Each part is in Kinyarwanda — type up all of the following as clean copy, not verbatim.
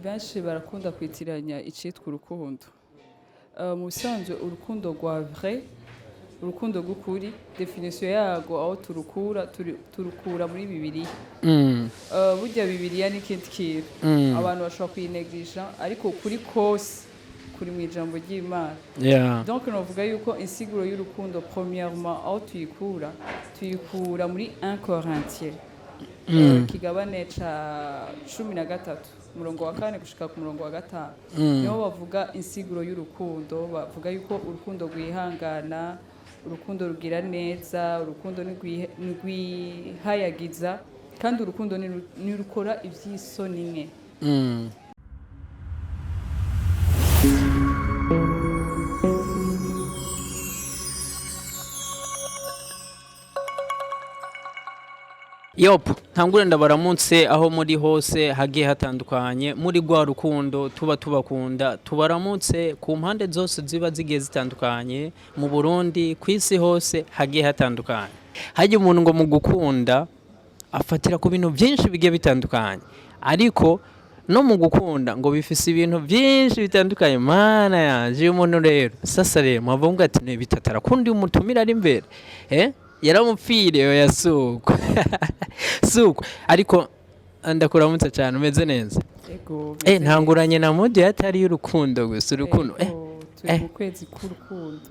benshi barakunda kwitiranya icitwa urukundo. Mu bisanzwe urukundo rwa vrai, urukundo rw'ukuri, definition yarwo aho turukura muri Bibiliya. Burya Bibiliya ni ikindi kintu abantu bashobora kuyinegisha, ariko kuri kose kuri mu ijambo ry'Imana. Donc novuga yuko insiguro y'urukundo premièrement aho tuyikura muri 1 Corinthiens kigabane ca 13 umurongo wa 4 gushika ku murongo wa 5 niho bavuga insiguro y'urukundo, bavuga yuko urukundo rwihangana, urukundo rugira neza, urukundo nirwihayagiza, kandi urukundo nirukora ivyinsoni nke. Yopo, ntangure ndabaramutse aho muri hose hagiye hatandukanye, muri rwa rukundo tuba tubakunda, tubaramutse ku mpande zose ziba zigiye zitandukanye, mu Burundi, kw'isi hose hagiye hatandukanye. Haje umuntu ngo mu gukunda afatira ku bintu byinshi bigiye bitandukanye, ariko no mu gukunda ngo bifise ibintu byinshi bitandukanye. Mana yanje umuntu rero sasa rero mwavuga ati ne bitatara kundi umutumira ari imbere yaramupfire yasuko suko, ariko ndakuramutse cyane, umeze neza? Ego ntanguranye na mode yatari y'urukundo gusa, urukundo turi mu kwezi k'urukundo.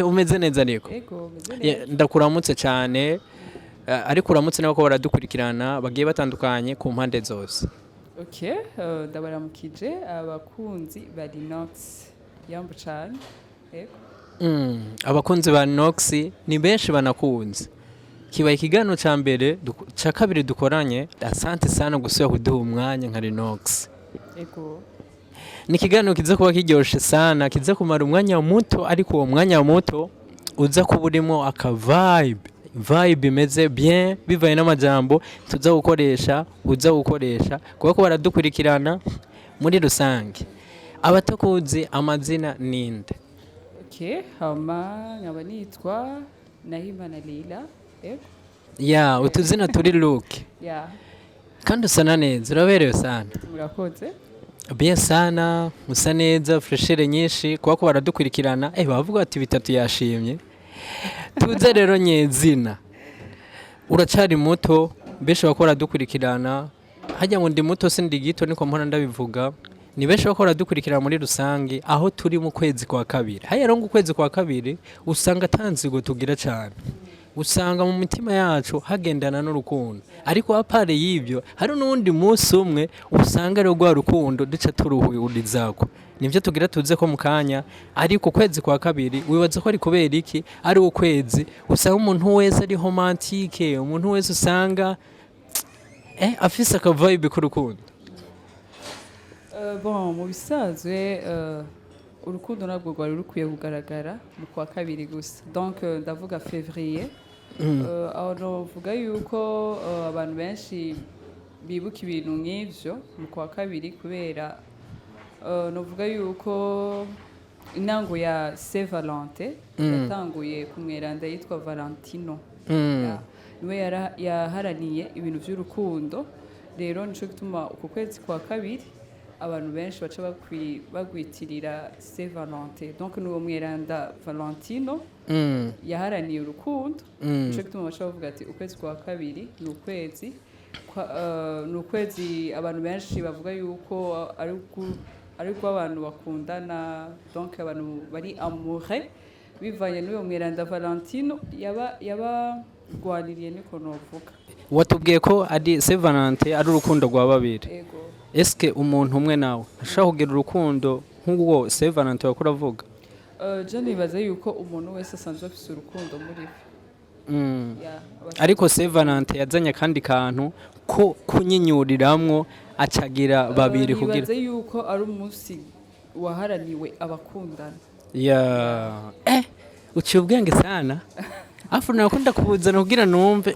Umeze neza ariko? Ego umeze neza. Ndakuramutse cyane, ariko uramutse nabo ko baradukurikirana bagiye batandukanye ku mpande zose. Okay, ndabaramukije abakunzi ba Linox yambu cyane. Ego abakunzi ba Nox ni benshi banakunze. Kibaye ikiganiro ca mbere ca kabiri dukoranye, asante sana gusubira kuduha umwanya nka Linox. Ego ni ikiganiro kiza kuba kiryoshe sana, kiza kumara umwanya muto, ariko uwo mwanya muto uza kuba urimo aka vibe imeze bien, bivaye n'amajambo tuza gukoresha, uza gukoresha kuko baradukurikirana muri rusange. Abatakuzi amazina ninde? Hama nkaba nitwa Nahimana Leila. Utuzina turi look. Kandi usa neza, uraberewe sana. Murakoze. Bien sana, usa neza, freshere nyinshi, kuko baradukurikirana, bavuga ati bitatu yashimye. Tuze rero nyezina. Uracari muto, besho bakora dukurikirana. Hajya ngo ndi muto sindi gito, niko mpora ndabivuga. Ni benshi bakora dukurikira muri rusange aho turi mu kwezi kwa kabiri. Haya rongo kwezi kwa kabiri usanga tanzigo tugira cyane. Usanga mu mitima yacu hagendana n'urukundo. Ariko apare y'ibyo hari n'undi munsi umwe usanga rero rwa rukundo duca turuhurizako. Nivyo tugira tuze ko mukanya, ariko kwezi kwa kabiri wibaza ko ari kubera iki? Ari ukwezi usanga umuntu wese ari romantique, umuntu wese usanga afise aka vibe ku rukundo. Mu bisanzwe urukundo nabwo rwari rukwiye kugaragara mu kwa kabiri gusa, donc ndavuga février. Aho novuga yuko abantu benshi bibuka ibintu nk'ivyo mu kwa kabiri, kubera novuga yuko intango ya Saint Valentin yatanguye ku mweranda yitwa Valentino. Niwe yaharaniye ibintu by'urukundo. Rero nico gituma uko kwezi kwa kabiri abantu benshi baca bagwitirira Saint Valentin. Donc n'uwo mweranda Valentino yaharaniye urukundo. Nico gituma baca bavuga ati ukwezi kwa kabiri ni ukwezi abantu benshi bavuga yuko ari abantu bakundana, donc abantu bari amoureux, bivanye n'uwo mweranda Valentino yabagwaniriye, niko novuga. Watubwiye ko ari Saint Valentin ari urukundo rwa babiri. Ego. Eske umuntu umwe nawe ashaka kugira urukundo nk'ubwo Saint Valentin wakora avuga? Je nibaza yuko umuntu wese asanzwe afise urukundo muri we. Ariko Saint Valentin yazanye kandi kantu ko kunyinyuriramwo acagira babiri kugira. Nibaza yuko ari umunsi waharaniwe abakundana. Uciye ubwenge sana. Afu nakunda kubuzana kugira numve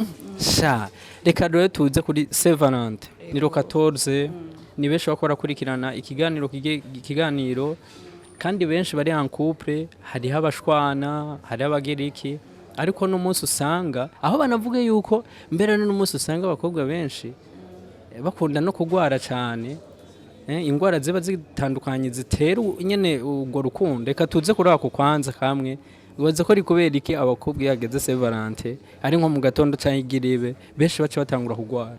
reka rero tuze kuri Saint Valentin. Ni 14. Ni benshi bakora kurikirana ikiganiro kandi benshi bari en couple, hari abashwana, hari abageriki, ariko n'umunsi usanga aho banavuga yuko mbere n'umunsi usanga abakobwa benshi bakunda no kugwara cyane ingwara ziba zitandukanye zitera nyene urwo rukundo. Reka tuze kuri ako kwanza kamwe, bibaza ko ari kubera iki abakobwa iyo hageze Saint Valentin ari nko mu gatondo canke igiribe benshi baca batangura kugwara?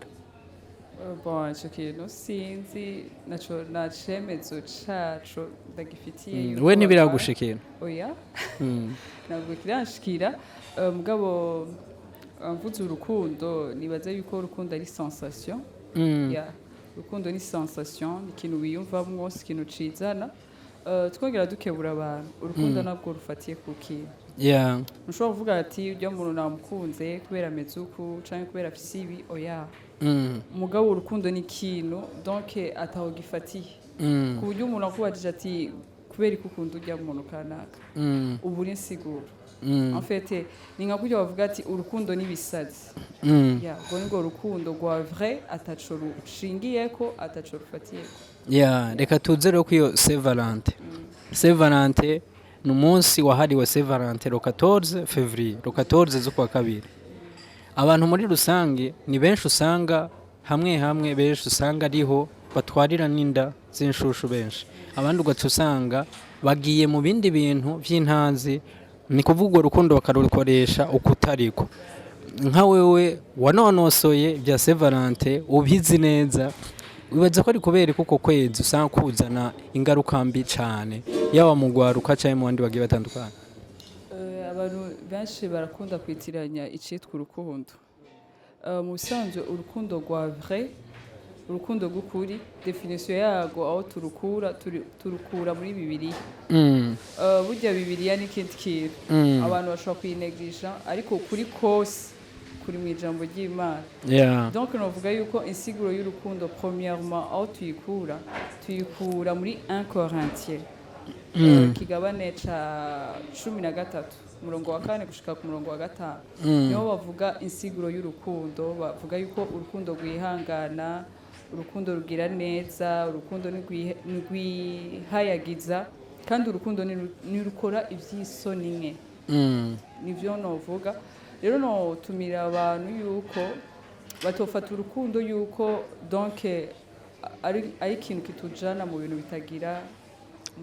Bon, ico kintu sinzi naco nacemezo caco ndagifitiye yuko we ntibiragushikira? oya ntabwo kiranshikira mugabo mvuze urukundo nibaza yuko urukundo ari sensation. Urukundo ni sensation, ni ikintu wiyumvamwo, si ikintu cizana. Twongera dukebura abantu, urukundo nabwo rufatiye ku kintu. Ntushobora kuvuga ati ujya muntu namukunze kubera ameze uku canke kubera afise ibi, oya. Mugabo urukundo ni ikintu donc ataho gifatiye, ku buryo umuntu akubajije ati kubera ko ukunda ujya muntu kanaka, ubu uri insiguro. En fait ni nka kurya bavuga ati urukundo ni bisazi. Ubwo nibwo rukundo rwa vrai, ataco rushingiyeko, ataco rufatiyeko. Reka tuze rero kwiyo Saint Valentin. Saint Valentin ni umunsi wahariwe Saint Valentin le 14 février, le 14 z'ukwa kabiri. Abantu muri rusange ni benshi usanga hamwe benshi usanga ariho batwarira n'inda z'inshushu benshi, abandi ugaca usanga bagiye mu bindi bintu by'intanzi, ni kuvuga urukundo bakarukoresha ukutariko. Nka wewe wanonosoye bya Saint Valentin ubizi neza, wibaza ko ari kubera kuko kwezi usanga kuzana ingaruka mbi cyane yaba mu gwaruka cyangwa mu bandi bagiye batandukana? Abantu benshi barakunda kwitiranya icitwa urukundo. Mu bisanzwe urukundo rwa vrai, urukundo rw'ukuri, definition yago aho turukura muri Bibiliya. Burya Bibiliya ni ikindi kintu abantu bashobora kuyinegisha, ariko kuri kose kuri mu ijambo ry'Imana. Donc novuga yuko insiguro y'urukundo premièrement aho tuyikura muri 1 Corinthiens kigabane ca 13 umurongo wa 4 gushika ku murongo wa 5. Niho bavuga insiguro y'urukundo, bavuga yuko urukundo rwihangana, urukundo rugira neza, urukundo nigwihayagiza, kandi urukundo nirukora ivy'isoni nke. Nivyo novuga. Rero no tumira abantu yuko batofata urukundo yuko donc ari ikintu kitujana mu bintu bitagira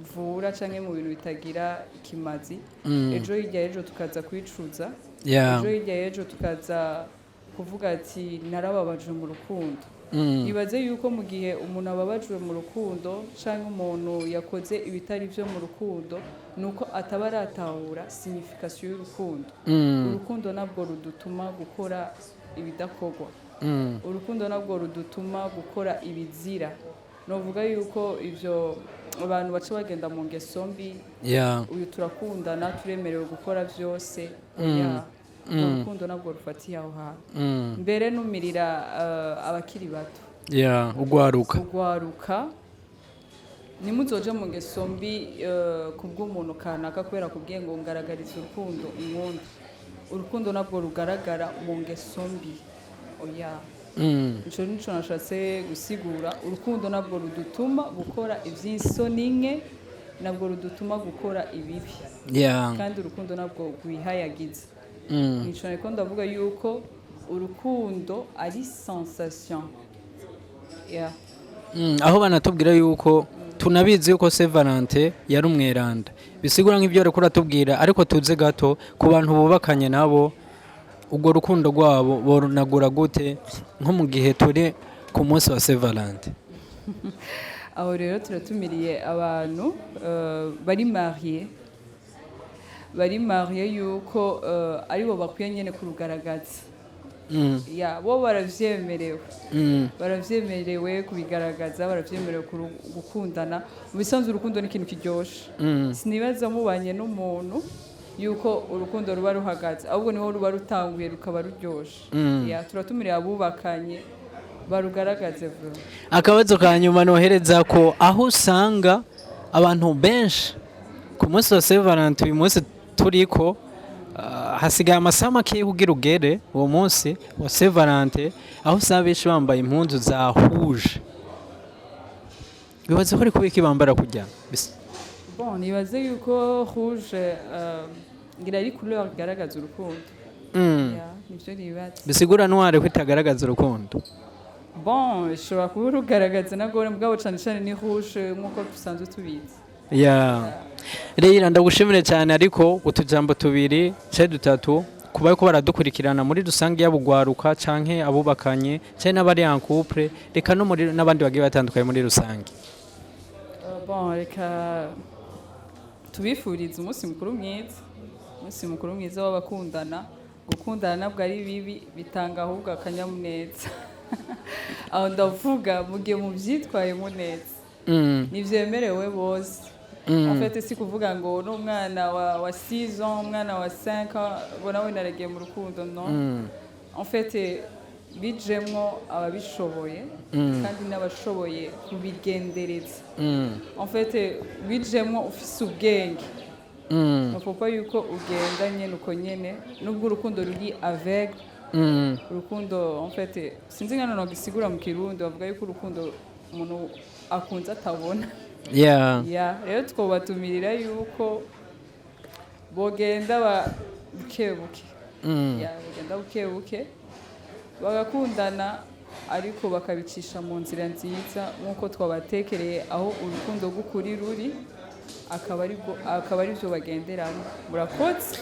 mvura canke mu bintu bitagira ikimazi. Ejo tukaza kwicuza, ejo tukaza kuvuga ati narababaje mu rukundo. Nibaze yuko mu gihe umuntu ababajwe mu rukundo canke umuntu yakoze ibitari byo mu rukundo, nuko ataba aratahura signification y'urukundo. Urukundo nabwo rudutuma gukora ibidakorwa, urukundo nabwo rudutuma gukora ibizira. Novuga yuko ivyo abantu baca bagenda mu ngeso mbi, uyu turakundana turemerewe gukora vyose, urukundo nabwo rufatiye aho hantu. Mbere numirira abakiri bato, ugwaruka nimuzoje mu ngeso mbi kubw'umuntu kanaka kubera kubwiye ngo ngaragariza urukundo umuntu. Urukundo nabwo rugaragara mu ngeso mbi, ico nico nashatse gusigura. Urukundo nabwo rudutuma gukora ivy'insoni nke, nabwo rudutuma gukora ibibi, kandi urukundo nabwo rwihayagiza. Nico niko ndavuga yuko urukundo ari sensation. Aho banatubwira yuko tunabizi yuko Saint Valentin yari umweranda, bisigura nk'ibyo rero kuratubwira, ariko tuze gato ku bantu bubakanye nabo ubwo rukundo rwabo borunagura gute nko mu gihe turi ku munsi wa Saint Valentin? Aho rero turatumiriye abantu bari marié yuko aribo bakwiye nyene kurugaragaza. Bo baravyemerewe kubigaragaza, baravyemerewe gukundana. Mu bisanzwe urukundo ni ikintu kiryoshe. Sinibaza mubanye n'umuntu yuko urukundo ruba ruhagaze, ahubwo niho ruba rutanguye rukaba ruryoshe. Turatumiriye abubakanye barugaragaze vuba. Akabazo ka nyuma nohereza ko aho usanga abantu benshi ku munsi wa Saint Valentin uyu munsi turiko hasigaye amasaha make kugira ugere uwo munsi wa Saint Valentin, aho usanga benshi bambaye impunzu za rouge. Bibaze ko ari kubiki bambara kujya? Bon, nibaze yuko rouge ngira ari couleur igaragaza urukundo. Nivyo nibaze. Bisigura noire ko itagaragaza urukundo. bon ishobora kuba urugaragaza na gore mugabo cane cane ni rouge nk'uko dusanzwe tubizi. ya rero ndagushimire cyane ariko utujambo tubiri cye dutatu kuba ko baradukurikirana muri rusange y'abugwaruka canke abubakanye cye n'abari en couple reka no muri n'abandi bagiye batandukanye muri rusange. Bon reka tubifuriza umunsi mukuru mwiza w'abakundana. Gukundana nabwo ari bibi bitanga ahubwo akanyamuneza. Aho ndavuga mugiye mu byitwayemo neza nivyemerewe bose. En fait si kuvuga ngo n'umwana wa 6 ans umwana wa 5 ans bona we naragiye mu rukundo non. En fait bijemwo ababishoboye kandi n'abashoboye kubigendereza. En fait bijemwo ufise ubwenge. Faut yuko ugendanye nuko nyene nubwo urukundo ruri avec urukundo en fait sinzi ngana no gisigura mu kirundi bavuga yuko urukundo umuntu akunze atabona. Rero twobatumirira yuko bogenda bukebuke. Bogenda bukebuke bagakundana ariko bakabicisha mu nzira nziza nk'uko twabatekereye aho urukundo rw'ukuri ruri akaba ari byo bagenderamo. Murakoze.